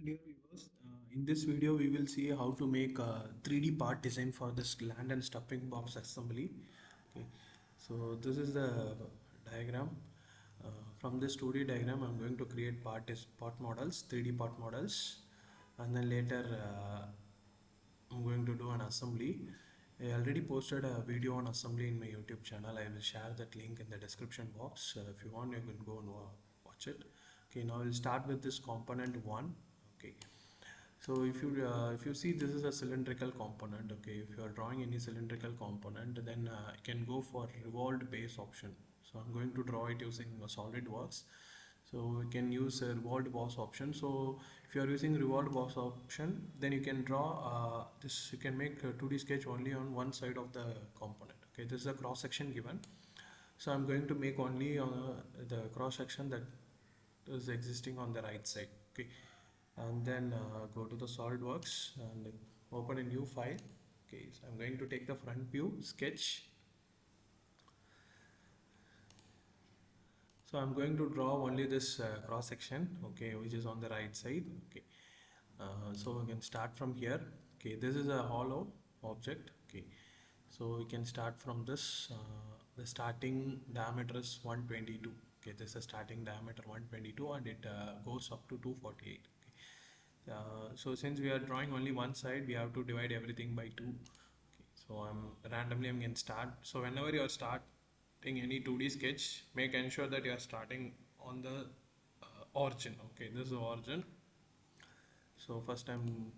Dear viewers, in this video we will see how to make a 3D part design for this gland and stuffing box assembly. Okay, so this is the diagram. From this 2D diagram I'm going to create part models, 3D part models, and then later I'm going to do an assembly. I already posted a video on assembly in my YouTube channel. I will share that link in the description box. If you want, you can go and watch it. Okay, now we'll start with this component 1. Okay, so if you see, this is a cylindrical component. Okay, if you are drawing any cylindrical component, then you can go for revolved base option. So I'm going to draw it using Solidworks. So we can use a revolved boss option. So if you are using revolved boss option, then you can draw this. You can make a 2D sketch only on one side of the component. Okay, this is a cross section given. So I'm going to make only the cross section that is existing on the right side. Okay, and then go to the SolidWorks and open a new file. Okay, so I'm going to take the front view sketch. So I'm going to draw only this cross section, okay, which is on the right side. Okay, so we can start from here. Okay, this is a hollow object. Okay, so we can start from this. The starting diameter is 122. Okay, this is a starting diameter 122, and it goes up to 248. So since we are drawing only one side, we have to divide everything by 2. Okay, so I'm going to start. So whenever you are starting any 2D sketch, make ensure that you are starting on the origin. Okay, this is the origin. So first I'm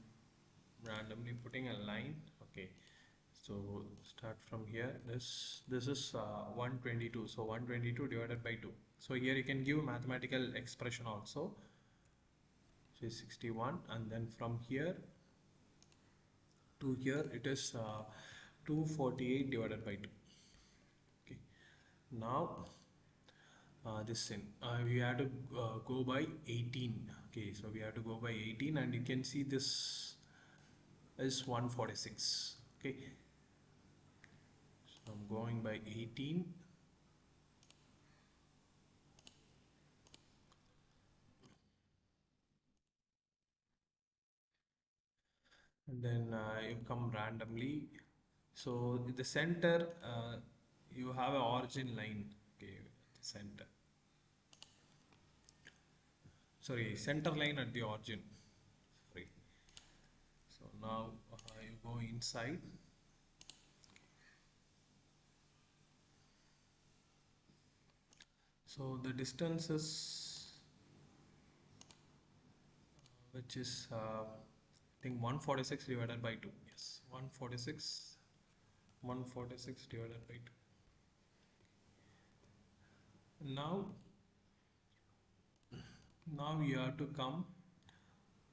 randomly putting a line. Okay, so start from here. This is 122. So 122 divided by 2. So here you can give mathematical expression also. So 61, and then from here to here it is 248 divided by 2. Okay, now this in we have to go by 18. Okay, so we have to go by 18, and you can see this is 146. Okay, so I'm going by 18. And then you come randomly. So in the center you have an origin line. Okay, the center, sorry, center line at the origin. Sorry. So now you go inside. So the distance is which is I think 146 divided by 2. Yes, 146 divided by 2. Now we have to come.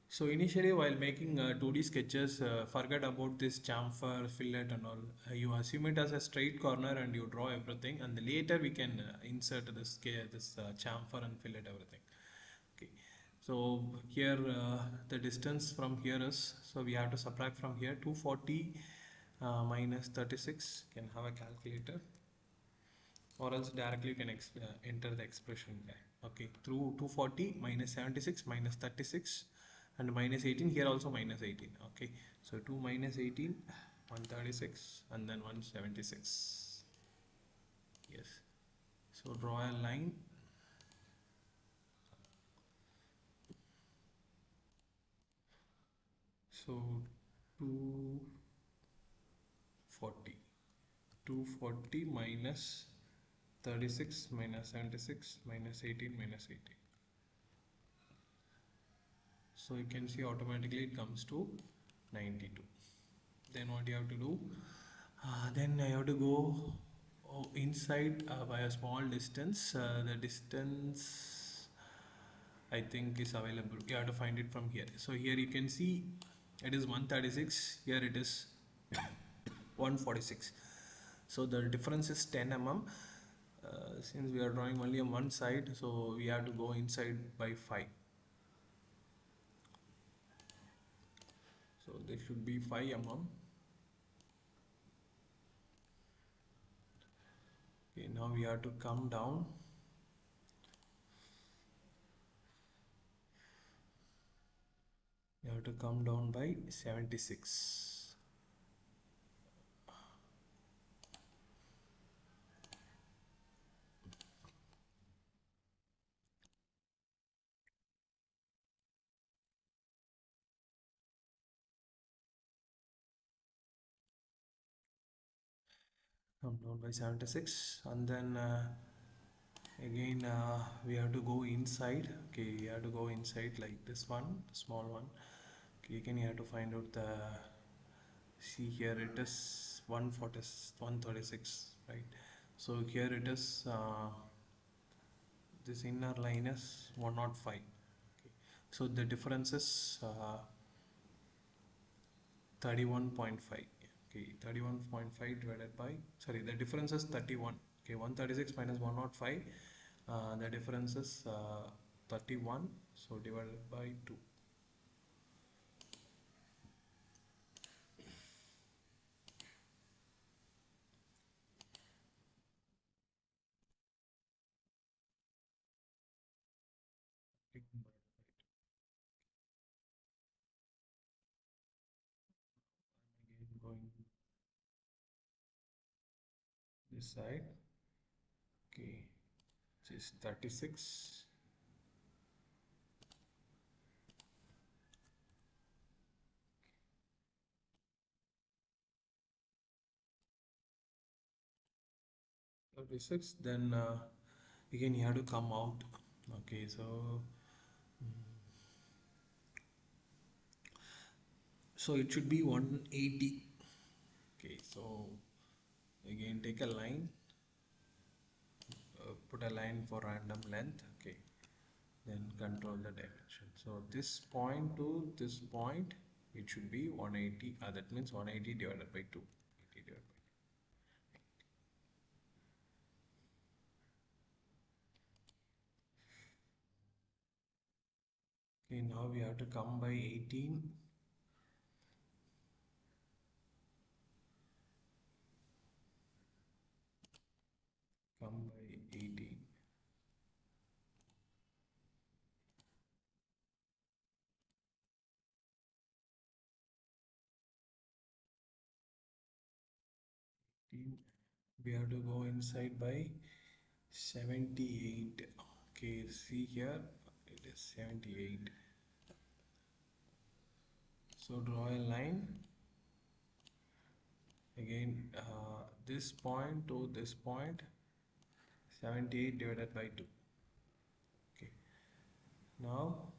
So initially, while making 2D sketches, forget about this chamfer, fillet and all. You assume it as a straight corner and you draw everything, and later we can insert this chamfer and fillet everything. Okay. So here the distance from here is, so we have to subtract from here 240 minus 36. You can have a calculator, or else directly you can enter the expression there. Okay, through 240 minus 76 minus 36 and minus 18, here also minus 18. Okay, so 2 minus 18, 136, and then 176. Yes, so draw a line. So 240 minus 36 minus 76 minus 18 minus 18. So you can see automatically it comes to 92. Then what you have to do? Then I have to go inside by a small distance. The distance I think is available. You have to find it from here. So here you can see it is 136. Here it is 146. So the difference is 10 mm. Since we are drawing only on one side, so we have to go inside by 5. So this should be 5 mm. Okay, now we have to come down. have to come down by 76. Come down by 76, and then again we have to go inside. Okay, you have to go inside like this one, small one. Okay, again you have to find out the, see here it is 140, 136, right? So here it is, this inner line is 105. Okay, so the difference is 31.5. Okay, 31.5 divided by, sorry, the difference is 31. Okay, 136 minus 105, the difference is 31, so divided by 2. Again going this side. Okay, which is 36. 36, then again you have to come out. Okay, so it should be 180. Okay, so again take a line, put a line for random length. Okay, then control the dimension. So this point to this point, it should be 180. That means 180 divided by 2. 80 divided by 2. Okay, now we have to come by 18. Come by 18. We have to go inside by 78. Okay, see here it is 78. So draw a line again, this point to this point, 78 divided by 2. Okay, now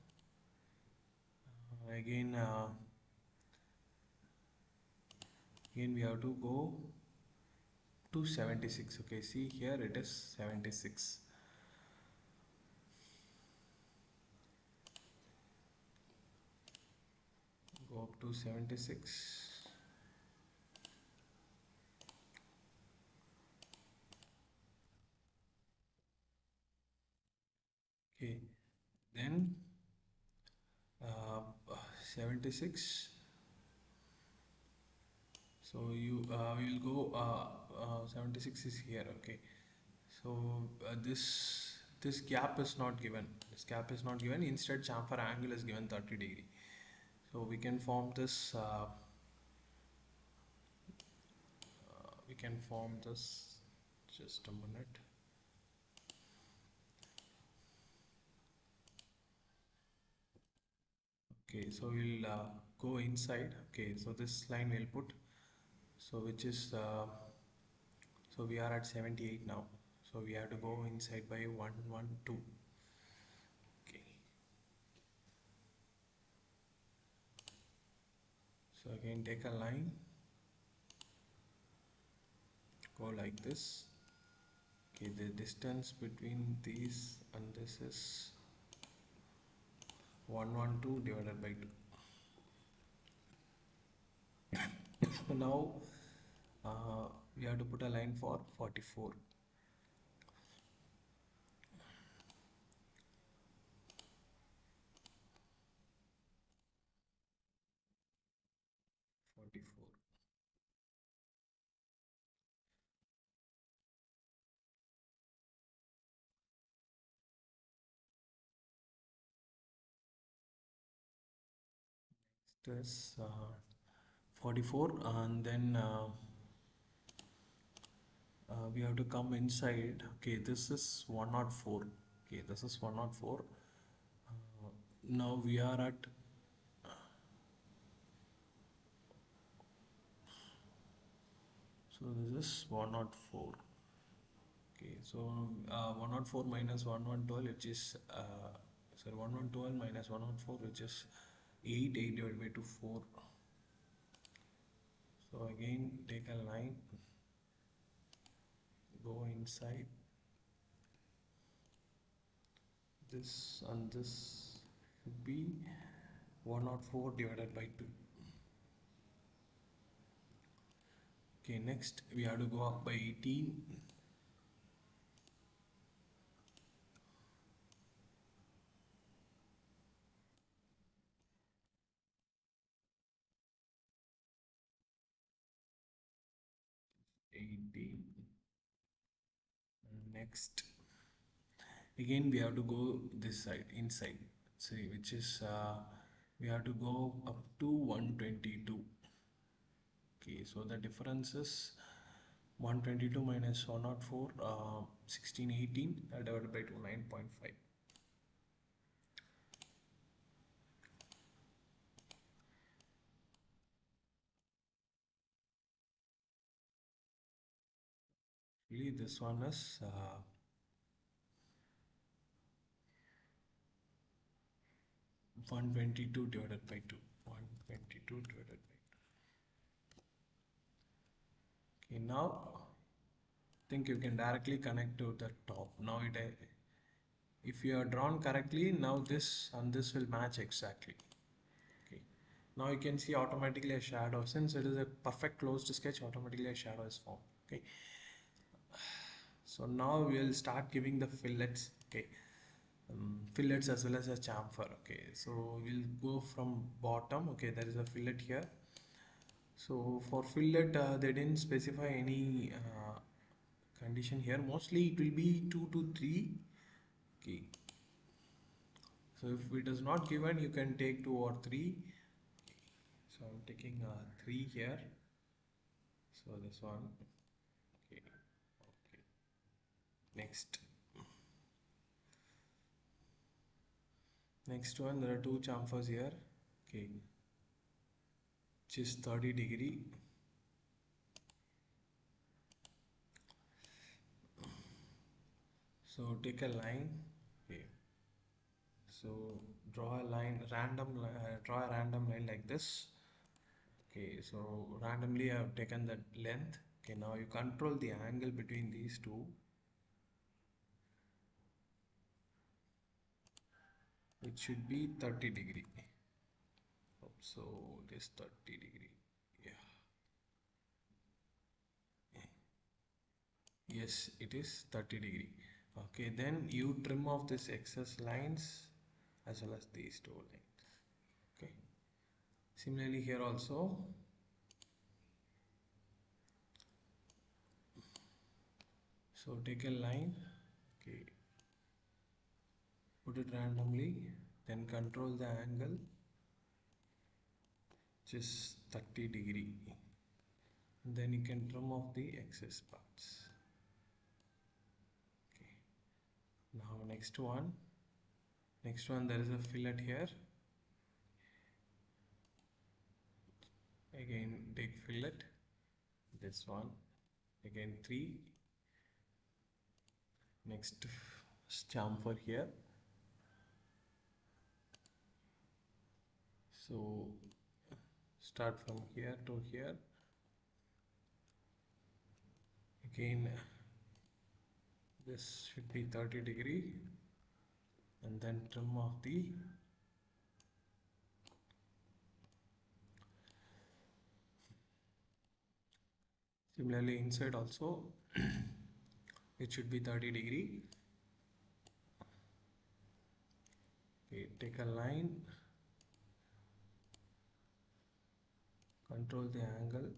again we have to go to 76. Okay, see here it is 76. Go up to 76. Okay, then 76. So you will go 76 is here. Okay, so this gap is not given. This gap is not given. Instead, chamfer angle is given 30°. So we can form this. We can form this. Just a minute. Okay, so we'll go inside. Okay, so this line we'll put. So which is so we are at 78 now. So we have to go inside by 112. Okay. So again take a line, go like this. Okay, the distance between these and this is 112 divided by 2. So now we have to put a line for 44. 44. this 44, and then we have to come inside. Okay, this is 104. Okay, this is 104. Now we are at, so this is 104. Okay, so 104 minus 1112, which is sorry, 1112 minus 104, which is 8 divided by 2 4. So again take a line, go inside this, and this should be 104 divided by 2. Okay, next we have to go up by 18. 18. Next again we have to go this side inside, see, which is we have to go up to 122. Okay, so the difference is 122 minus 104, 1618 divided by 2, 9.5. Really this one is 122 divided by 2, 122 divided by 2. Okay, now think you can directly connect to the top. Now if you are drawn correctly, now this and this will match exactly. Okay, now you can see automatically a shadow. Since it is a perfect closed sketch, automatically a shadow is formed. Okay, so now we will start giving the fillets. Okay, fillets as well as a chamfer. Okay, so we'll go from bottom. Okay, there is a fillet here. So for fillet, they didn't specify any condition here. Mostly it will be 2 to 3. Okay, so if it is not given, you can take 2 or 3. So I'm taking 3 here. So this one. Okay, okay. Next one, there are 2 chamfers here. Okay, which is 30°. So take a line. Okay, so draw a line, draw a random line like this. Okay, so randomly I have taken that length. Okay, now you control the angle between these two. It should be 30°. So this 30°. Yeah. Yes, it is 30°. Okay, then you trim off this excess lines as well as these two lines. Okay. Similarly here also. So take a line. Okay. Put it randomly. Then control the angle, which is 30°. Then you can trim off the excess parts. Okay. Now next one there is a fillet here. Again take fillet. This one again 3. Next chamfer here. So start from here to here. Again this should be 30°, and then trim off the similarly inside also it should be 30°. Okay, take a line, control the angle.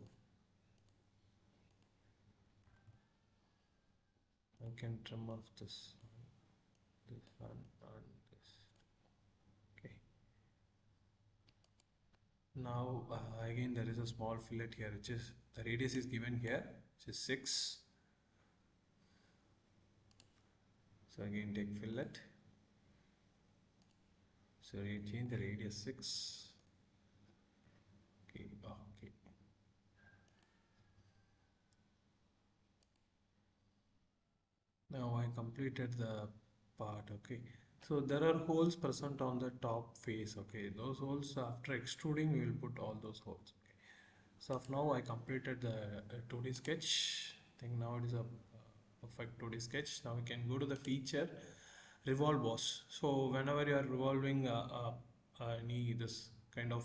I can trim off this one and this. Okay, Now again there is a small fillet here, which is the radius is given here, which is 6. So again take fillet. So we change the radius 6. Okay, okay. Now I completed the part. Okay. So there are holes present on the top face. Okay. Those holes, after extruding, we will put all those holes. Okay. So now I completed the 2D sketch. I think now it is a perfect 2D sketch. Now we can go to the feature revolve boss. So whenever you are revolving any this kind of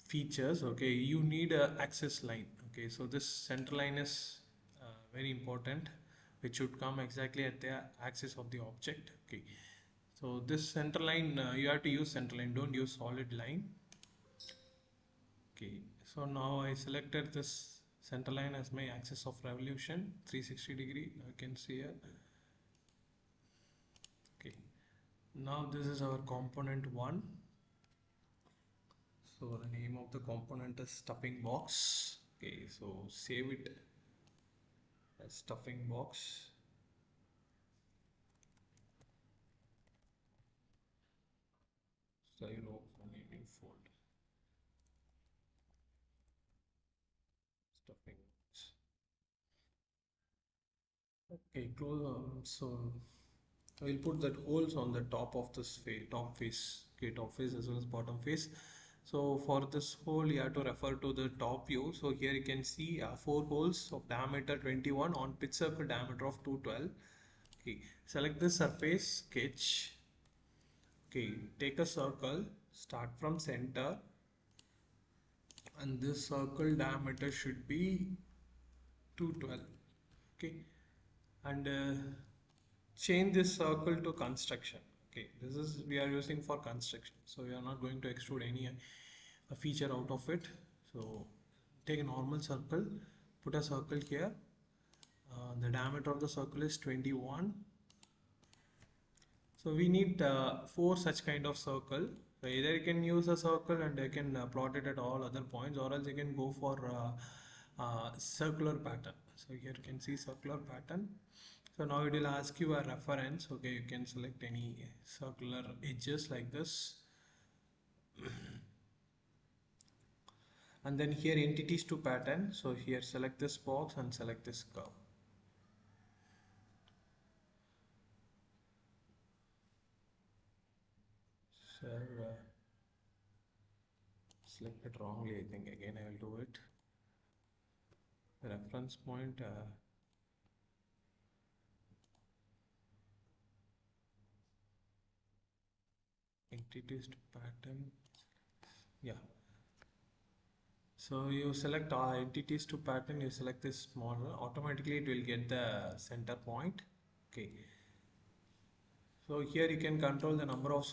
features, okay, you need a access line. Okay, so this center line is very important, which should come exactly at the axis of the object. Okay, so this center line, you have to use center line, don't use solid line. Okay, so now I selected this center line as my axis of revolution, 360 degree. I can see here. Okay, now this is our component 1. So the name of the component is stuffing box. Okay, so save it as stuffing box. Silo naming folder. Stuffing box. Okay, close. So I will put that holes on the top of this face, top face, okay, top face as well as bottom face. So for this hole, you have to refer to the top view. So here you can see 4 holes of diameter 21 on pitch circle diameter of 212. Okay, select the surface, sketch. Okay, take a circle, start from center, and this circle diameter should be 212. Okay, and change this circle to construction. Okay, this is we are using for construction, so we are not going to extrude any a feature out of it. So take a normal circle, put a circle here. The diameter of the circle is 21. So we need 4 such kind of circle. So either you can use a circle and you can plot it at all other points, or else you can go for circular pattern. So here you can see circular pattern. So now it will ask you a reference. Okay, you can select any circular edges like this. And then here entities to pattern. So here select this box and select this curve. So selected wrongly, I think. Again I will do it. The reference point. Entities to pattern. Yeah. So you select entities to pattern, you select this small, automatically it will get the center point. Okay. So here you can control the number of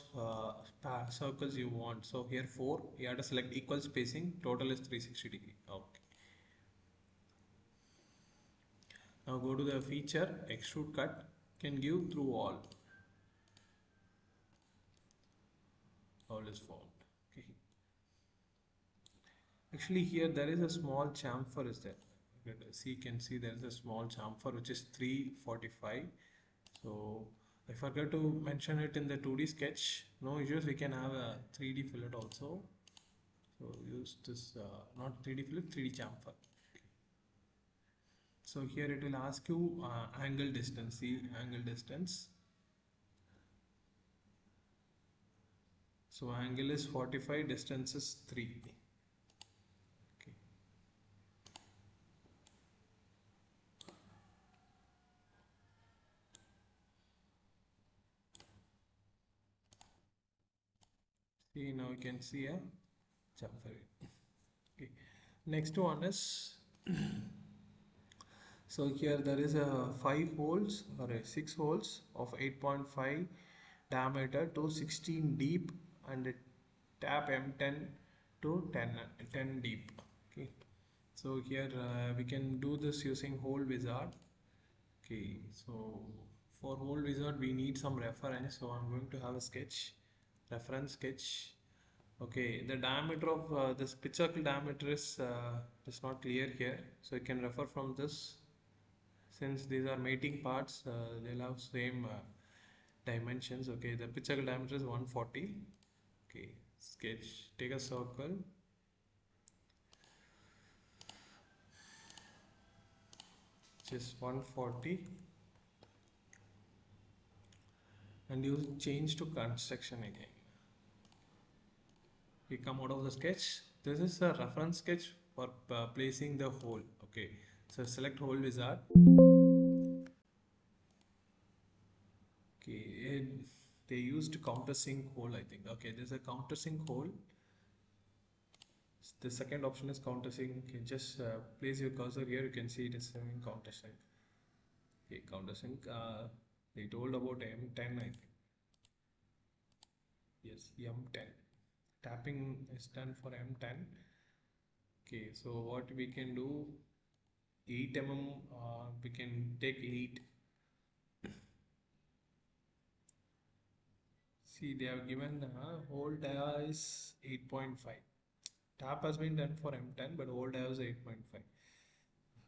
circles you want. So here 4, you have to select equal spacing, total is 360 degree. Okay. Now go to the feature, extrude cut, can give through all. All is found. Okay. Actually here there is a small chamfer is there. See, you can see there is a small chamfer which is 345. So I forgot to mention it in the 2D sketch. No issues, we can have a 3D fillet also. So use this, not 3D fillet, 3D chamfer. So here it will ask you angle distance, see angle distance. So angle is 45, distance is 3. Okay. See, now you can see a chamfer. Okay. Next one is so here there is a 5 holes or a 6 holes of 8.5 diameter to 16 deep and a tap M10 to 10 deep. Okay, so here we can do this using hole wizard. Okay, so for hole wizard we need some reference, so I'm going to have a sketch, reference sketch. Okay, the diameter of this pitch circle diameter is not clear here, so you can refer from this. Since these are mating parts, they'll have same dimensions. Okay, the pitch circle diameter is 140. Okay, sketch. Take a circle. Just 140, and you change to construction again. We come out of the sketch. This is a reference sketch for placing the hole. Okay, so select hole wizard. Okay, they used countersink hole, I think. Okay, there's a countersink hole. The second option is countersink. You can just place your cursor here. You can see it is showing countersink. Okay, countersink. They told about M10, I think. Yes, M10. Tapping is done for M10. Okay, so what we can do, 8 mm, we can take 8. See, they have given whole dia is 8.5. Tap has been done for M10, but whole dia is 8.5.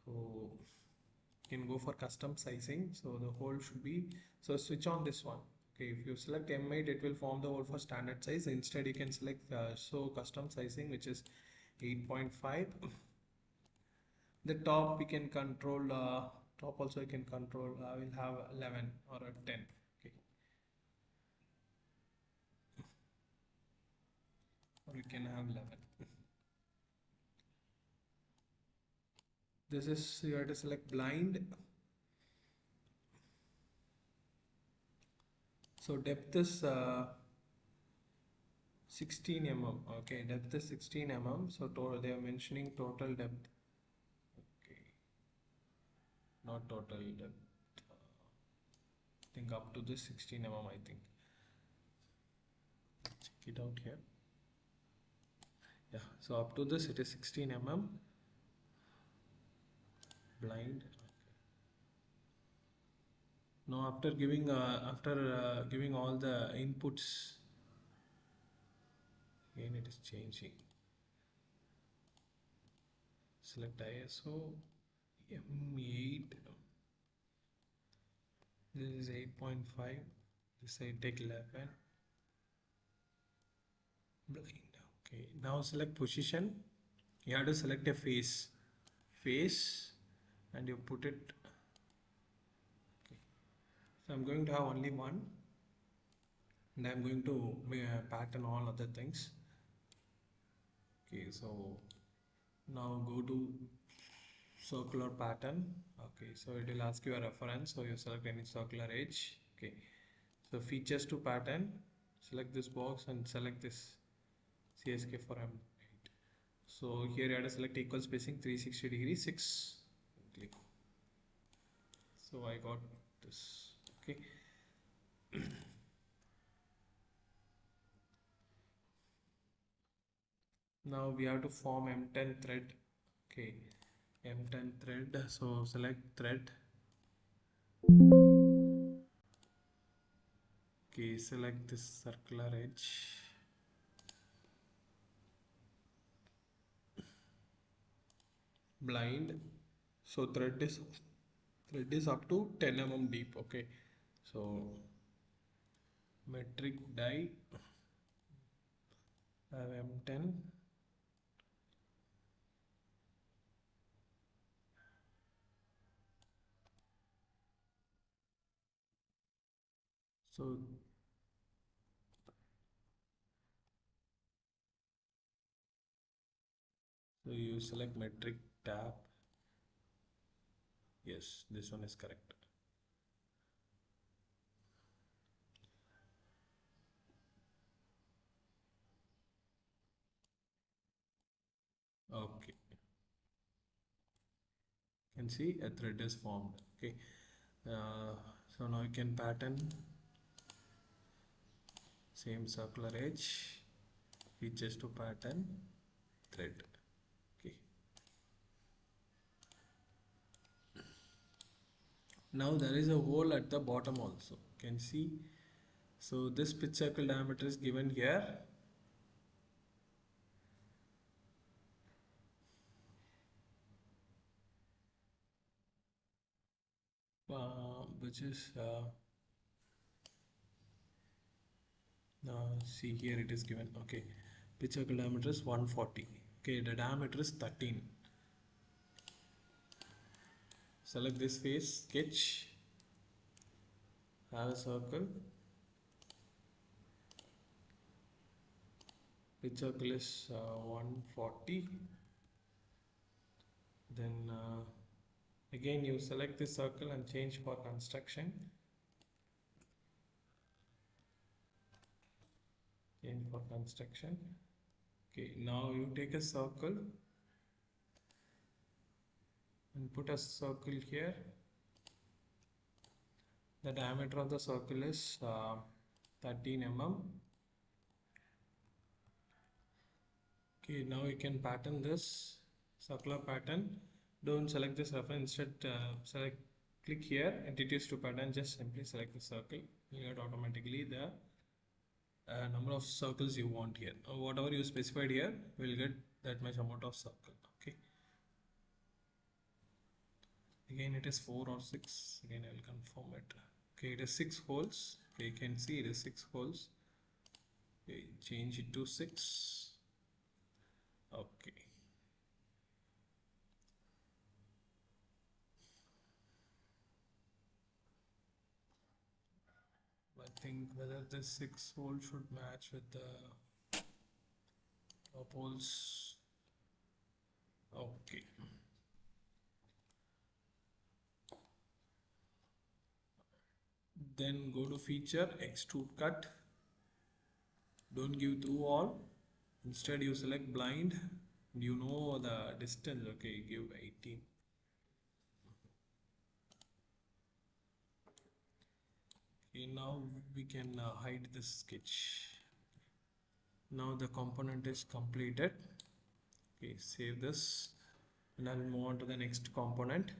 So you can go for custom sizing. So the hole should be, so switch on this one. Okay, if you select M8, it will form the hole for standard size. Instead, you can select show custom sizing, which is 8.5. The top we can control, top also you can control, we'll have 11 or a 10. Okay, or you can have 11. This is, you have to select blind. So depth is 16 mm. Okay, depth is 16 mm. So total, they are mentioning total depth. Okay, not total depth. I think up to this 16 mm. I think. Check it out here. Yeah, so up to this it is 16 mm. Blind. Now after giving all the inputs, again it is changing. Select ISO M8. This is 8.5. This side take 11. Blind. Okay. Now select position. You have to select a face. Face, and you put it. Okay. So I'm going to have only one, and I'm going to pattern all other things. Okay. So now go to circular pattern. Okay, so it will ask you a reference, so you select any circular edge. Okay, so features to pattern, select this box and select this CSK for M8. So here you have to select equal spacing 360 degrees 6. Click. So I got this. Okay. Now we have to form M10 thread. Okay, M10 thread. So select thread. Okay, select this circular edge. Blind. So thread is up to 10 mm deep. Okay, so metric die, I have M10. So you select metric tab. Yes, this one is correct. Okay, you can see a thread is formed. Okay, so now you can pattern same circular edge, features to pattern, thread. Okay, now there is a hole at the bottom also. You can see. So this pitch circle diameter is given here. which is see here it is given. Okay, pitch circle diameter is 140. Okay, the diameter is 13. Select this face, sketch, have a circle. Pitch circle is 140. Then again you select this circle and change for construction. Change for construction. Okay, now you take a circle and put a circle here. The diameter of the circle is 13 mm. Okay, now you can pattern this circular pattern. Don't select this reference, instead click here, entities to pattern, just simply select the circle. You get automatically the number of circles you want here. Whatever you specified here, will get that much amount of circle. Okay. Again it is 4 or 6. Again I will confirm it. Okay, it is 6 holes. Okay, you can see it is 6 holes. Okay, change it to 6. Okay. I think whether this 6 hole should match with the top holes. Okay. Then go to feature, extrude cut. Don't give through all. Instead you select blind. You know the distance. Okay, give 18. Okay, now we can hide this sketch. Now the component is completed. Okay, save this and I'll move on to the next component.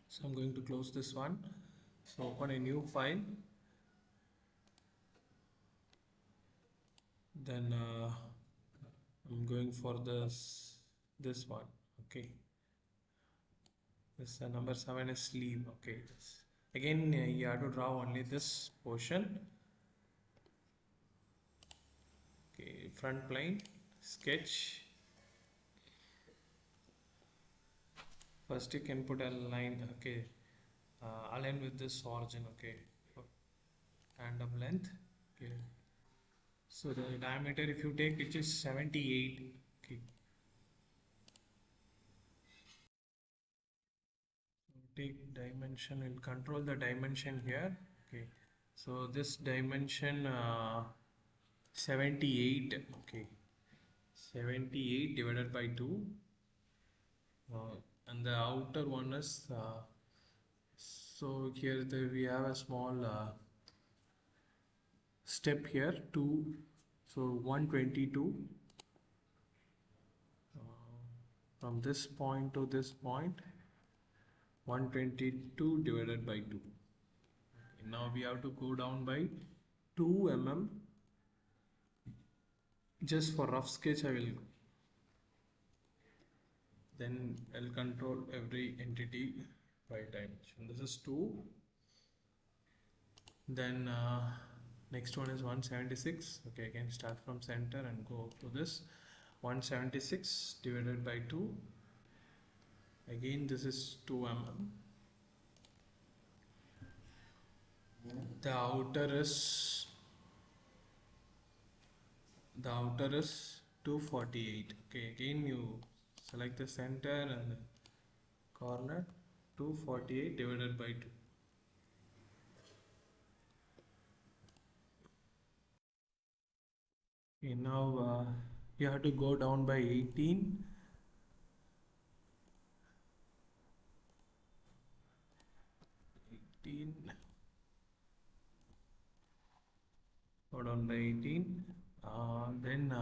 So I'm going to close this one. So open a new file. Then I'm going for this one. Okay, this number 7 is sleeve. Okay, again you have to draw only this portion. Okay, front plane, sketch. First you can put a line. Okay, align with this origin. Okay, random length. Okay, so the diameter, if you take, it is 78. Okay, take dimension and control the dimension here. Okay, so this dimension 78. Okay, 78 divided by 2, and the outer one is so here we have a small step here, 2, so 122 from this point to this point, 122 divided by 2. Okay, now we have to go down by 2 mm. Just for rough sketch I will, then I'll control every entity by dimension. This is 2. Then next one is 176. Okay, again start from center and go to this. 176 divided by 2. Again this is 2 mm. The outer is 248. Okay, again you select the center and the corner. 248 divided by 2. Okay, now you have to go down by 18. 18. Go down by 18. Then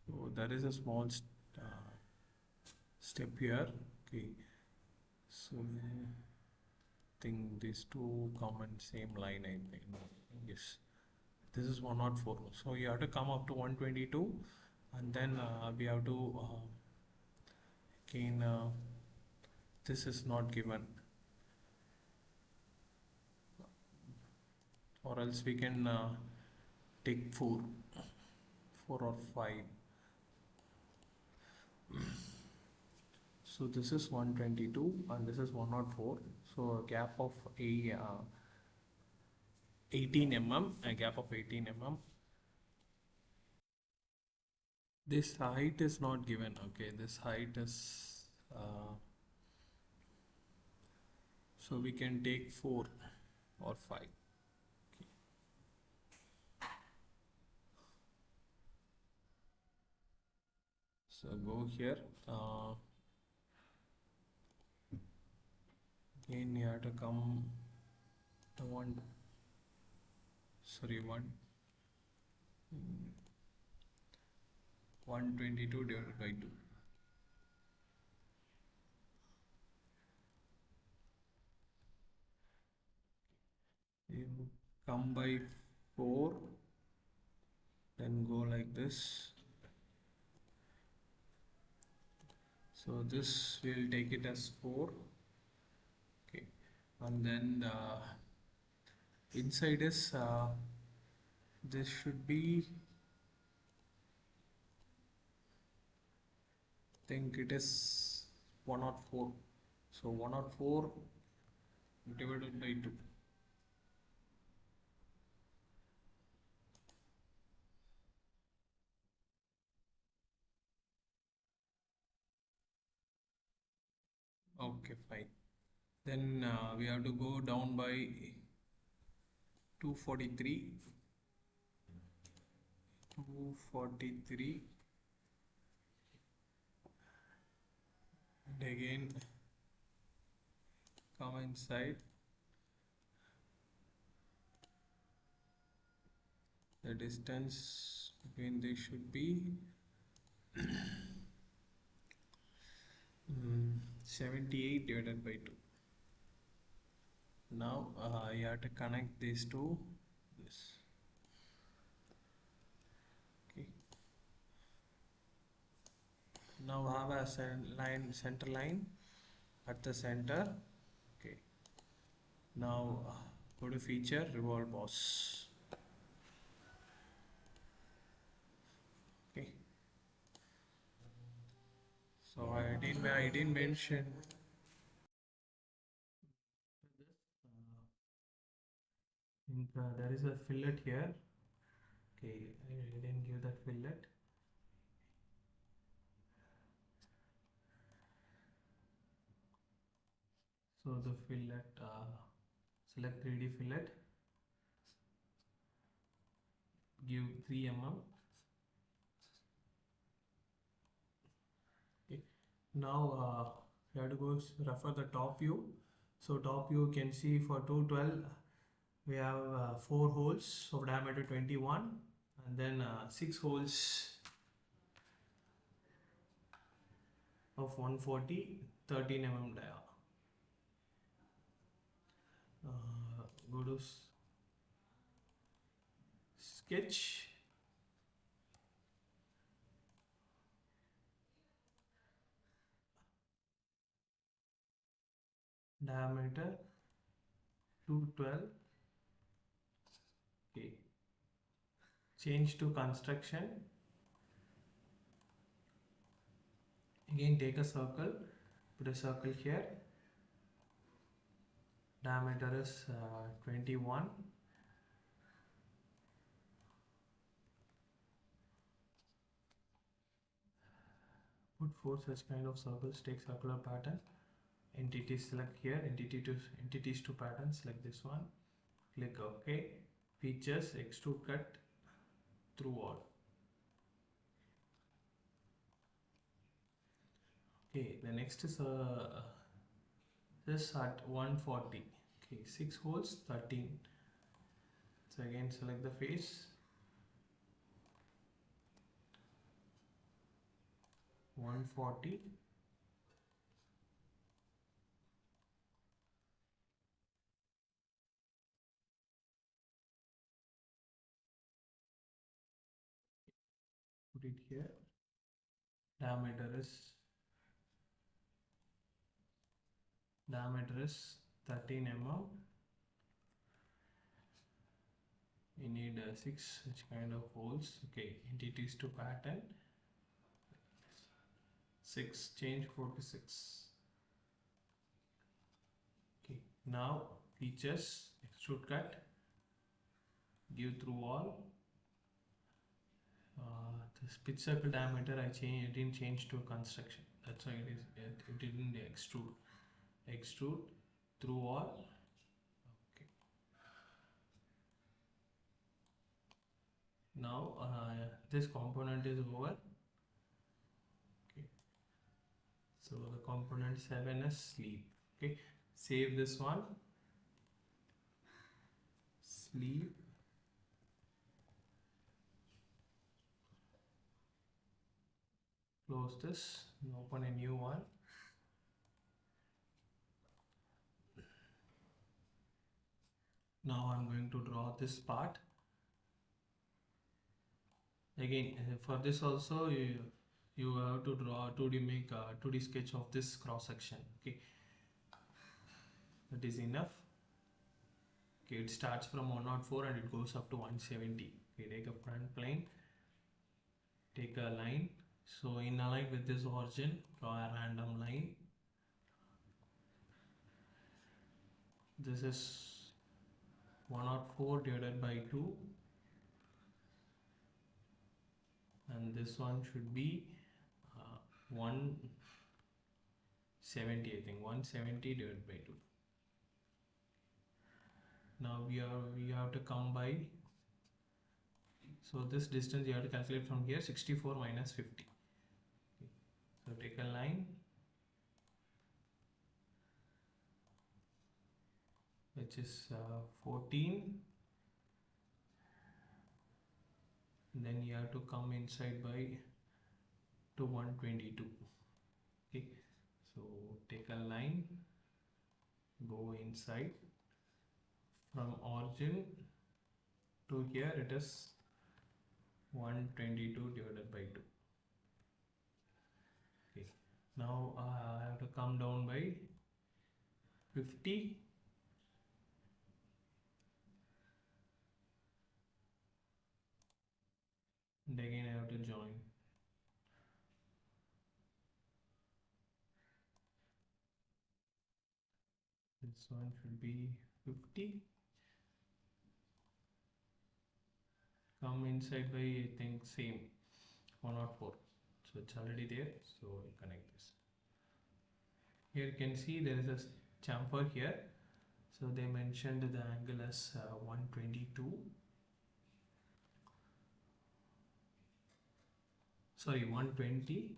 so there is a small step here. Okay, so I think these two come in same line. I think yes, this is 104. So you have to come up to 122, and then we have to again this is not given, or else we can take 4 or 5. So this is 122 and this is 104, so a gap of 18 mm, a gap of 18 mm. This height is not given. Okay, this height is so we can take 4 or 5. Okay. So go here. Again, you have to come to one. Sorry, 122 divided by 2. You come by 4, then go like this. So this we'll take it as 4. Okay, and then inside is this should be, think it is 104. So 104 divided by 2. Okay, fine. Then we have to go down by 243. 243. And again come inside. The distance between these should be 78 divided by 2. Now you have to connect these to this. Okay. Now have a center line at the center. Okay. Now go to feature, revolve boss. Okay. So I didn't mention this. I think there is a fillet here. Okay, I didn't give that fillet. So the fillet, select 3D fillet, give 3 mm. Okay. Now you have to go refer the top view. So top view you can see for 212 we have 4 holes of diameter 21 and then 6 holes of 140 13 mm dia. Go to sketch, diameter 212. Okay, change to construction. Again take a circle, put a circle here, diameter is 21. Put 4 such kind of circles, take circular pattern, entity select here, entities to patterns like this one, click OK, features extrude cut through all. Okay, the next is this at 140. Okay, 6 holes 13. So again select the face, 140. Put it here, diameter is diameter is 13 mm. We need 6 such kind of holes. Okay, entities to pattern 6, change 4 to 6. Okay, now features, extrude cut, give through wall. This pitch circle diameter I didn't change to construction. That's why it didn't extrude through wall. Okay. Now this component is over. Okay. So the component 7 is sleeve. Okay. Save this one. Sleeve. Close this. Open a new one. Now I'm going to draw this part. Again, for this also you have to draw 2D, make a 2D sketch of this cross section. Okay, that is enough. Okay, it starts from 104 and it goes up to 170. Okay, take a front plane, take a line. So in align with this origin, draw a random line. This is 104 divided by 2, and this one should be 170. I think 170 divided by 2. Now we have to come by, so this distance you have to calculate from here, 64 minus 50. Okay. So take a line which is 14, then you have to come inside by to 122. Okay, so take a line, go inside from origin to here, it is 122 divided by 2. Okay, now I have to come down by 50, and again I have to join. This one should be 50. Come inside by, I think, same 104. So it's already there. So we'll connect this. Here you can see there is a chamfer here. So they mentioned the angle as 122. Sorry, 120.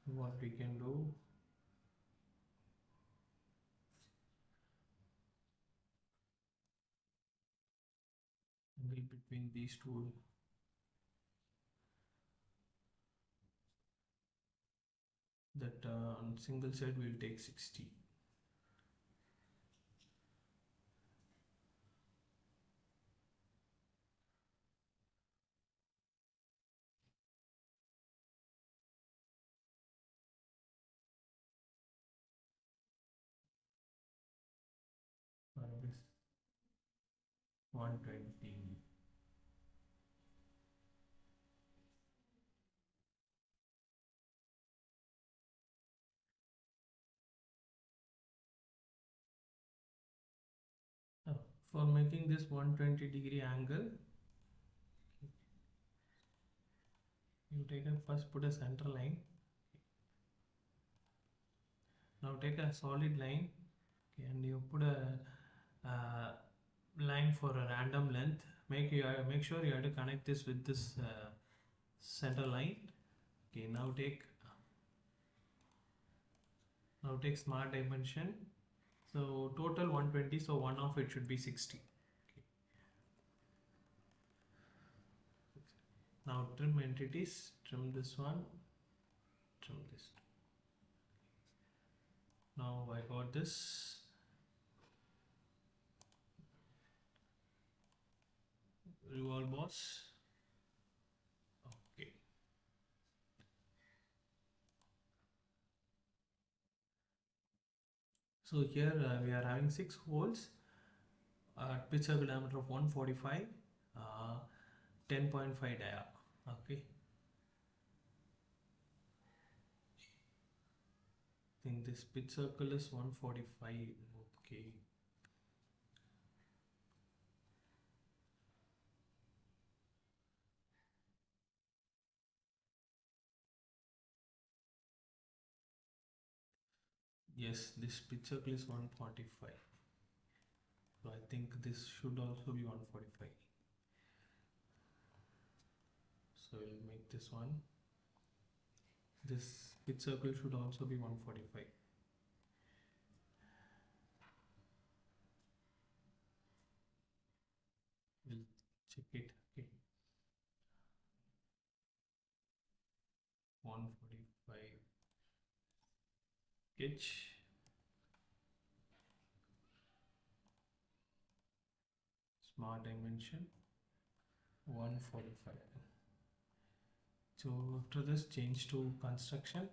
What we can do, angle between these two, that on single side we'll take 60. This 120. For making this 120-degree angle, you take a first put a center line. Now take a solid line, okay, and you put a line for a random length. Make sure you have to connect this with this center line. Okay, now take smart dimension. So total 120. So one of it should be 60. Okay. Now trim entities. Trim this one. Trim this. Now I got this. Revolve boss. Okay. So here we are having 6 holes at pitch circle diameter of 145, 10.5 dia. Okay, I think this pitch circle is 145. Okay, yes, this pitch circle is 145. So I think this should also be 145. So we'll make this one. This pitch circle should also be 145. We'll check it. Okay, 145 sketch. Smart dimension 145. So after this, change to construction.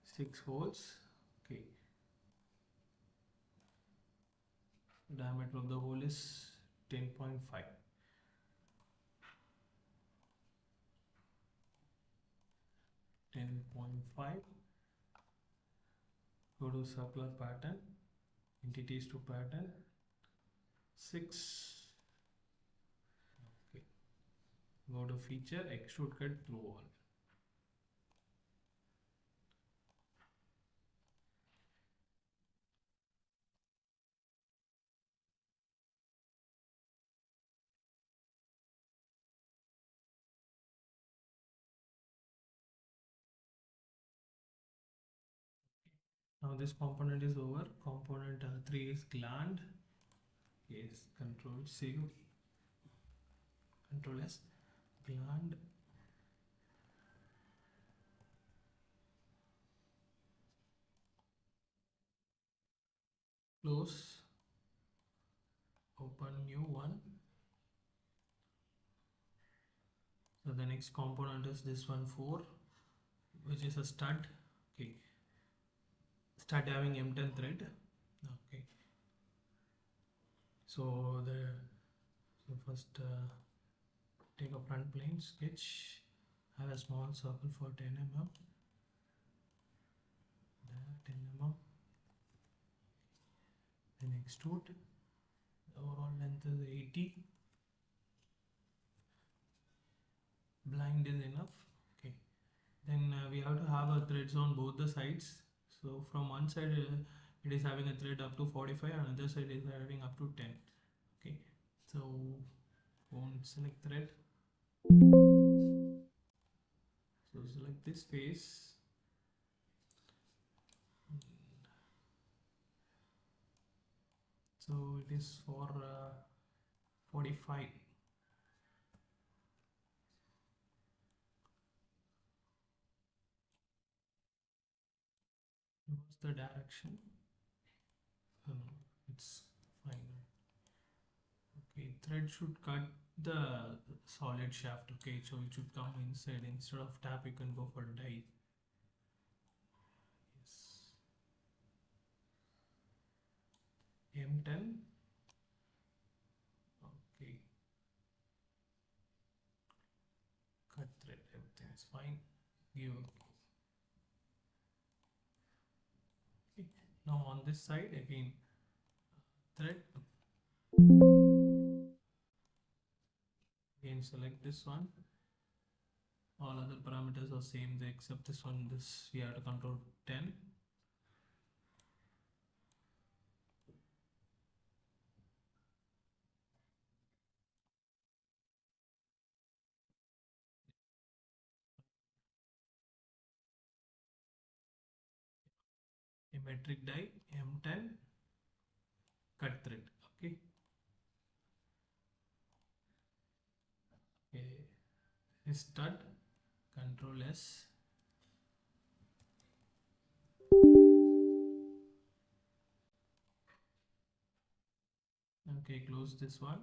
6 holes. Okay, diameter of the hole is 10.5. 10.5. Go to circular pattern, entities to pattern 6. Okay, go to feature, extrude cut through wall. Now this component is over. Component 3 is gland. Yes, control save, control S, gland. Close, open new one. So the next component is this one 4, which is a stud. Okay, stud having M10 thread. Okay, so first take a front plane sketch, have a small circle for 10 mm, there 10 mm, then extrude. The overall length is 80, blind is enough. Okay, then we have to have a threads on both the sides. So from one side it is having a thread up to 45, and another side is having up to 10. Okay, so won't select thread, so select this face. So it is for 45. What's the direction? It's fine. Okay, thread should cut the solid shaft. Okay, so it should come inside. Instead of tap, you can go for die. Yes, M10. Okay, cut thread, everything is fine. Give okay. Now on this side again, thread, again select this one. All other parameters are same, except this one. This we have to control 10. A metric die M10, cut thread. Okay. Okay. Stud, control S. Okay, close this one.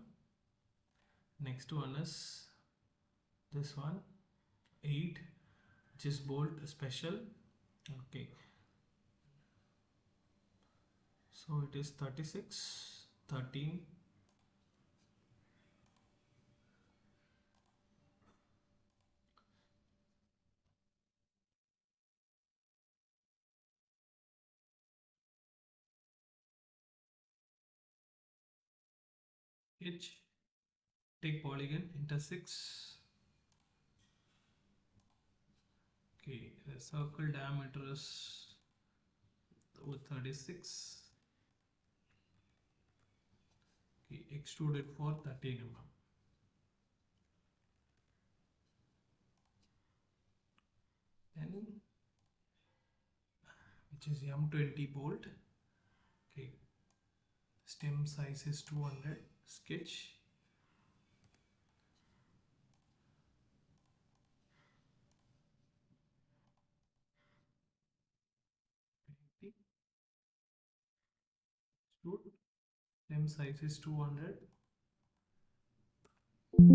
Next one is this one 8. which is bolt special. Okay, so it is 36, 13, H, take polygon, enter 6. Okay, the circle diameter is with 36. Okay, extruded for 13 mm. Then, which is M20 bolt. Okay, stem size is 200. Sketch. Extrude. Stem size is 200. Then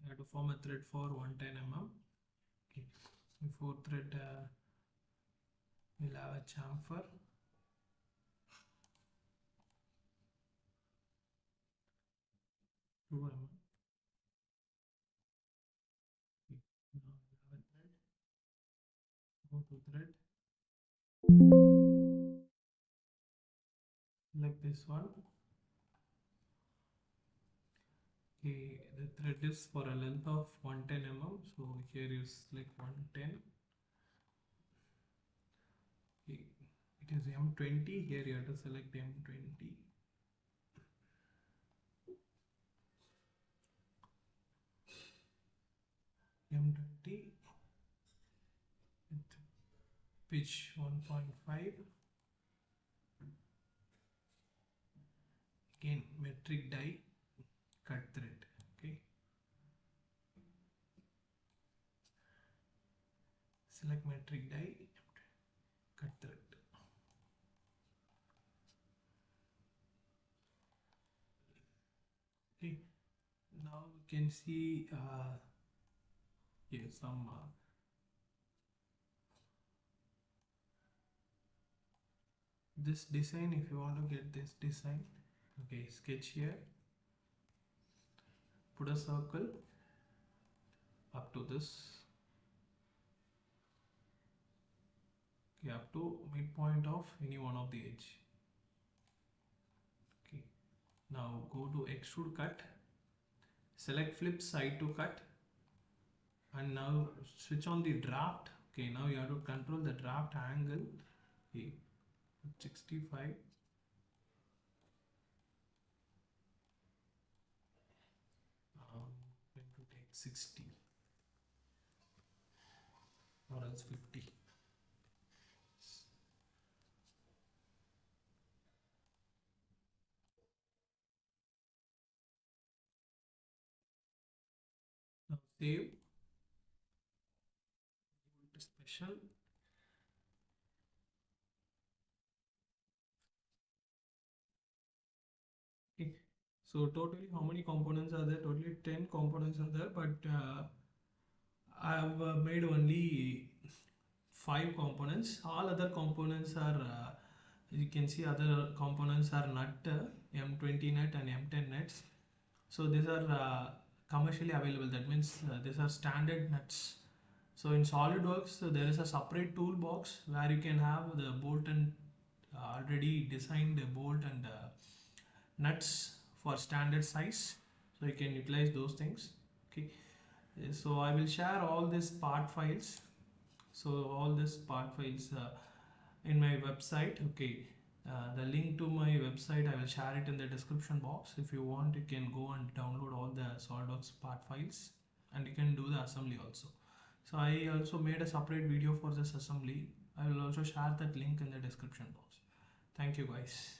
you have to form a thread for 110 mm. Okay. Before thread, we'll have a chamfer. 2 mm. Okay. Now we have a thread. Go to thread. Like this one. Okay, the thread is for a length of 110 mm. So here is like 110. Okay. It is M20. Here you have to select M20. M20 with pitch 1.5. Again metric die, cut thread. Okay, select metric die, cut thread. Okay, now we can see here some this design. If you want to get this design, okay, sketch here, put a circle up to this, okay, up to midpoint of any one of the edge. Okay, now go to extrude cut, select flip side to cut, and now switch on the draft. Okay, now you have to control the draft angle. Okay, 65. Going to take 60 or else 50. Now save, special. Okay, so totally how many components are there? Totally 10 components are there, but I have made only 5 components. All other components are you can see other components are nut, M20 nut and M10 nuts. So these are commercially available. That means these are standard nuts. So in Solidworks, there is a separate toolbox where you can have the bolt and already designed bolt and nuts for standard size. So you can utilize those things. Okay. So I will share all these part files. So all these part files in my website. Okay. The link to my website I will share it in the description box. If you want, you can go and download all the SolidWorks part files, and you can do the assembly also. So I also made a separate video for this assembly. I will also share that link in the description box. Thank you guys.